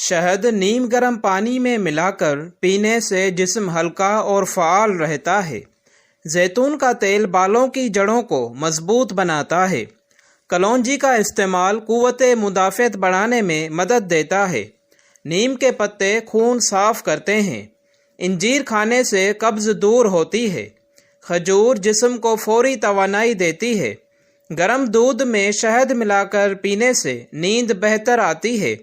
شہد نیم گرم پانی میں ملا کر پینے سے جسم ہلکا اور فعال رہتا ہے۔ زیتون کا تیل بالوں کی جڑوں کو مضبوط بناتا ہے۔ کلونجی کا استعمال قوت مدافعت بڑھانے میں مدد دیتا ہے۔ نیم کے پتے خون صاف کرتے ہیں۔ انجیر کھانے سے قبض دور ہوتی ہے۔ کھجور جسم کو فوری توانائی دیتی ہے۔ گرم دودھ میں شہد ملا کر پینے سے نیند بہتر آتی ہے۔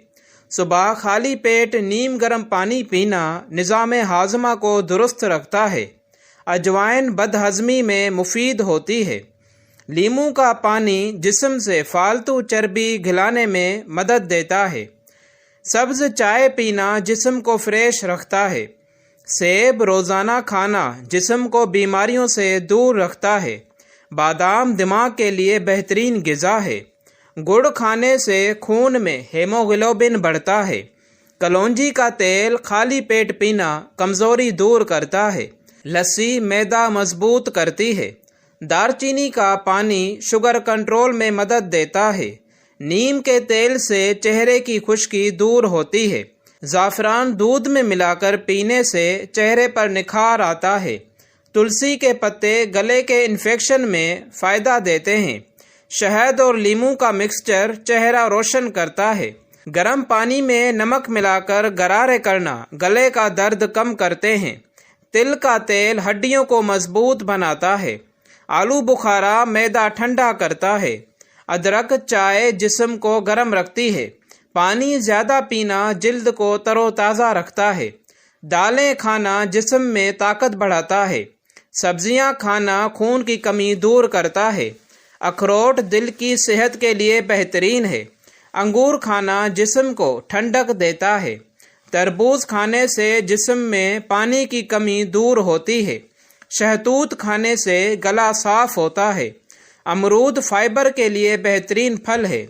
صبح خالی پیٹ نیم گرم پانی پینا نظام ہاضمہ کو درست رکھتا ہے۔ اجوائن بد ہضمی میں مفید ہوتی ہے۔ لیموں کا پانی جسم سے فالتو چربی گھلانے میں مدد دیتا ہے۔ سبز چائے پینا جسم کو فریش رکھتا ہے۔ سیب روزانہ کھانا جسم کو بیماریوں سے دور رکھتا ہے۔ بادام دماغ کے لیے بہترین غذا ہے۔ گڑ کھانے سے خون میں ہیموگلوبن بڑھتا ہے۔ کلونجی کا تیل خالی پیٹ پینا کمزوری دور کرتا ہے۔ لسی معدہ مضبوط کرتی ہے۔ دار چینی کا پانی شوگر کنٹرول میں مدد دیتا ہے۔ نیم کے تیل سے چہرے کی خشکی دور ہوتی ہے۔ زعفران دودھ میں ملا کر پینے سے چہرے پر نکھار آتا ہے۔ تلسی کے پتے گلے کے انفیکشن میں فائدہ دیتے ہیں۔ شہد اور لیموں کا مکسچر چہرہ روشن کرتا ہے۔ گرم پانی میں نمک ملا کر غرارے کرنا گلے کا درد کم کرتے ہیں۔ تل کا تیل ہڈیوں کو مضبوط بناتا ہے۔ آلو بخارا معدہ ٹھنڈا کرتا ہے۔ ادرک چائے جسم کو گرم رکھتی ہے۔ پانی زیادہ پینا جلد کو تر و تازہ رکھتا ہے۔ دالیں کھانا جسم میں طاقت بڑھاتا ہے۔ سبزیاں کھانا خون کی کمی دور کرتا ہے۔ اخروٹ دل کی صحت کے لیے بہترین ہے۔ انگور کھانا جسم کو ٹھنڈک دیتا ہے۔ تربوز کھانے سے جسم میں پانی کی کمی دور ہوتی ہے۔ شہتوت کھانے سے گلا صاف ہوتا ہے۔ امرود فائبر کے لیے بہترین پھل ہے۔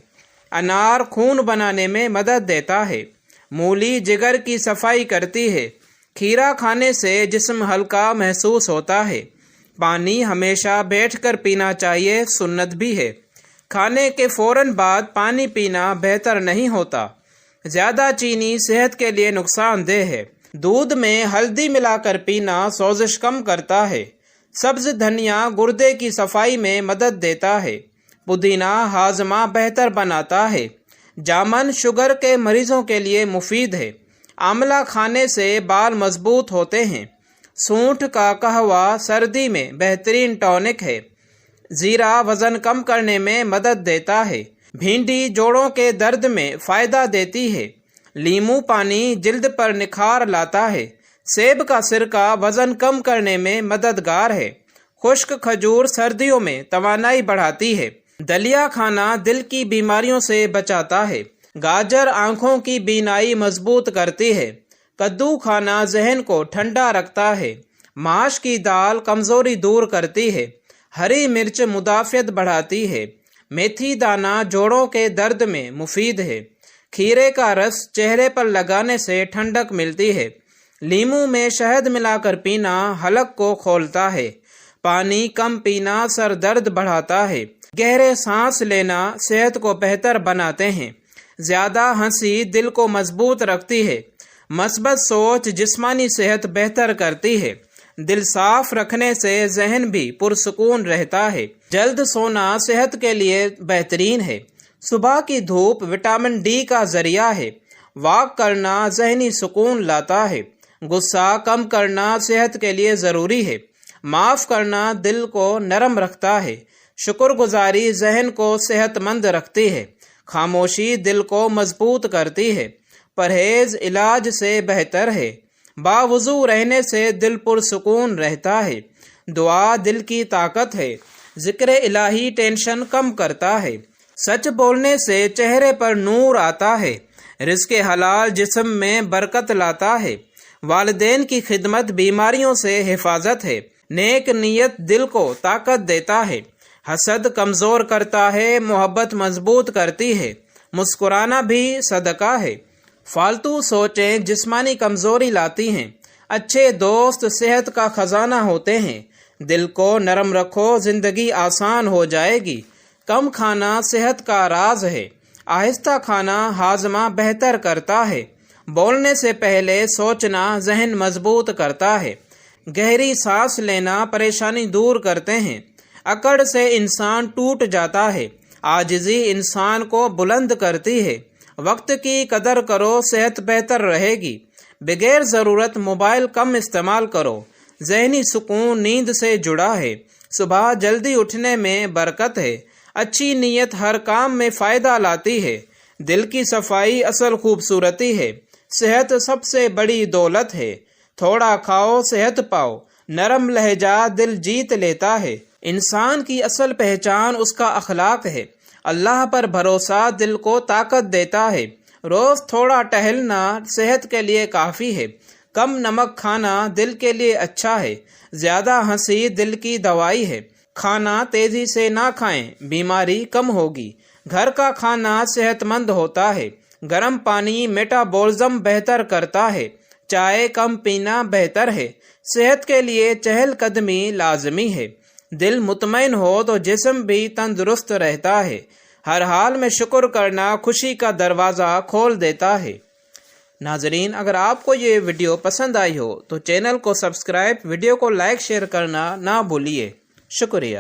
انار خون بنانے میں مدد دیتا ہے۔ مولی جگر کی صفائی کرتی ہے۔ کھیرا کھانے سے جسم ہلکا محسوس ہوتا ہے۔ پانی ہمیشہ بیٹھ کر پینا چاہیے، سنت بھی ہے۔ کھانے کے فوراً بعد پانی پینا بہتر نہیں ہوتا۔ زیادہ چینی صحت کے لیے نقصان دہ ہے۔ دودھ میں ہلدی ملا کر پینا سوزش کم کرتا ہے۔ سبز دھنیا گردے کی صفائی میں مدد دیتا ہے۔ پودینہ ہاضمہ بہتر بناتا ہے۔ جامن شوگر کے مریضوں کے لیے مفید ہے۔ آملہ کھانے سے بال مضبوط ہوتے ہیں۔ سونٹھ کا قہوہ سردی میں بہترین ٹونک ہے۔ زیرہ وزن کم کرنے میں مدد دیتا ہے۔ بھنڈی جوڑوں کے درد میں فائدہ دیتی ہے۔ لیموں پانی جلد پر نکھار لاتا ہے۔ سیب کا سرکہ وزن کم کرنے میں مددگار ہے۔ خشک کھجور سردیوں میں توانائی بڑھاتی ہے۔ دلیا کھانا دل کی بیماریوں سے بچاتا ہے۔ گاجر آنکھوں کی بینائی مضبوط کرتی ہے۔ کدو کھانا ذہن کو ٹھنڈا رکھتا ہے۔ ماش کی دال کمزوری دور کرتی ہے۔ ہری مرچ مدافعت بڑھاتی ہے۔ میتھی دانہ جوڑوں کے درد میں مفید ہے۔ کھیرے کا رس چہرے پر لگانے سے ٹھنڈک ملتی ہے۔ لیموں میں شہد ملا کر پینا حلق کو کھولتا ہے۔ پانی کم پینا سر درد بڑھاتا ہے۔ گہرے سانس لینا صحت کو بہتر بناتے ہیں۔ زیادہ ہنسی دل کو مضبوط رکھتی ہے۔ مثبت سوچ جسمانی صحت بہتر کرتی ہے۔ دل صاف رکھنے سے ذہن بھی پرسکون رہتا ہے۔ جلد سونا صحت کے لیے بہترین ہے۔ صبح کی دھوپ وٹامن ڈی کا ذریعہ ہے۔ واک کرنا ذہنی سکون لاتا ہے۔ غصہ کم کرنا صحت کے لیے ضروری ہے۔ معاف کرنا دل کو نرم رکھتا ہے۔ شکر گزاری ذہن کو صحت مند رکھتی ہے۔ خاموشی دل کو مضبوط کرتی ہے۔ پرہیز علاج سے بہتر ہے۔ باوضو رہنے سے دل پرسکون رہتا ہے۔ دعا دل کی طاقت ہے۔ ذکر الہی ٹینشن کم کرتا ہے۔ سچ بولنے سے چہرے پر نور آتا ہے۔ رزق حلال جسم میں برکت لاتا ہے۔ والدین کی خدمت بیماریوں سے حفاظت ہے۔ نیک نیت دل کو طاقت دیتا ہے۔ حسد کمزور کرتا ہے، محبت مضبوط کرتی ہے۔ مسکرانا بھی صدقہ ہے۔ فالتو سوچیں جسمانی کمزوری لاتی ہیں۔ اچھے دوست صحت کا خزانہ ہوتے ہیں۔ دل کو نرم رکھو، زندگی آسان ہو جائے گی۔ کم کھانا صحت کا راز ہے۔ آہستہ کھانا ہاضمہ بہتر کرتا ہے۔ بولنے سے پہلے سوچنا ذہن مضبوط کرتا ہے۔ گہری سانس لینا پریشانی دور کرتے ہیں۔ اکڑ سے انسان ٹوٹ جاتا ہے۔ عاجزی انسان کو بلند کرتی ہے۔ وقت کی قدر کرو، صحت بہتر رہے گی۔ بغیر ضرورت موبائل کم استعمال کرو۔ ذہنی سکون نیند سے جڑا ہے۔ صبح جلدی اٹھنے میں برکت ہے۔ اچھی نیت ہر کام میں فائدہ لاتی ہے۔ دل کی صفائی اصل خوبصورتی ہے۔ صحت سب سے بڑی دولت ہے۔ تھوڑا کھاؤ صحت پاؤ۔ نرم لہجہ دل جیت لیتا ہے۔ انسان کی اصل پہچان اس کا اخلاق ہے۔ اللہ پر بھروسہ دل کو طاقت دیتا ہے۔ روز تھوڑا ٹہلنا صحت کے لیے کافی ہے۔ کم نمک کھانا دل کے لیے اچھا ہے۔ زیادہ ہنسی دل کی دوائی ہے۔ کھانا تیزی سے نہ کھائیں، بیماری کم ہوگی۔ گھر کا کھانا صحت مند ہوتا ہے۔ گرم پانی میٹابولزم بہتر کرتا ہے۔ چائے کم پینا بہتر ہے۔ صحت کے لیے چہل قدمی لازمی ہے۔ دل مطمئن ہو تو جسم بھی تندرست رہتا ہے۔ ہر حال میں شکر کرنا خوشی کا دروازہ کھول دیتا ہے۔ ناظرین، اگر آپ کو یہ ویڈیو پسند آئی ہو تو چینل کو سبسکرائب، ویڈیو کو لائک شیئر کرنا نہ بھولیے۔ شکریہ۔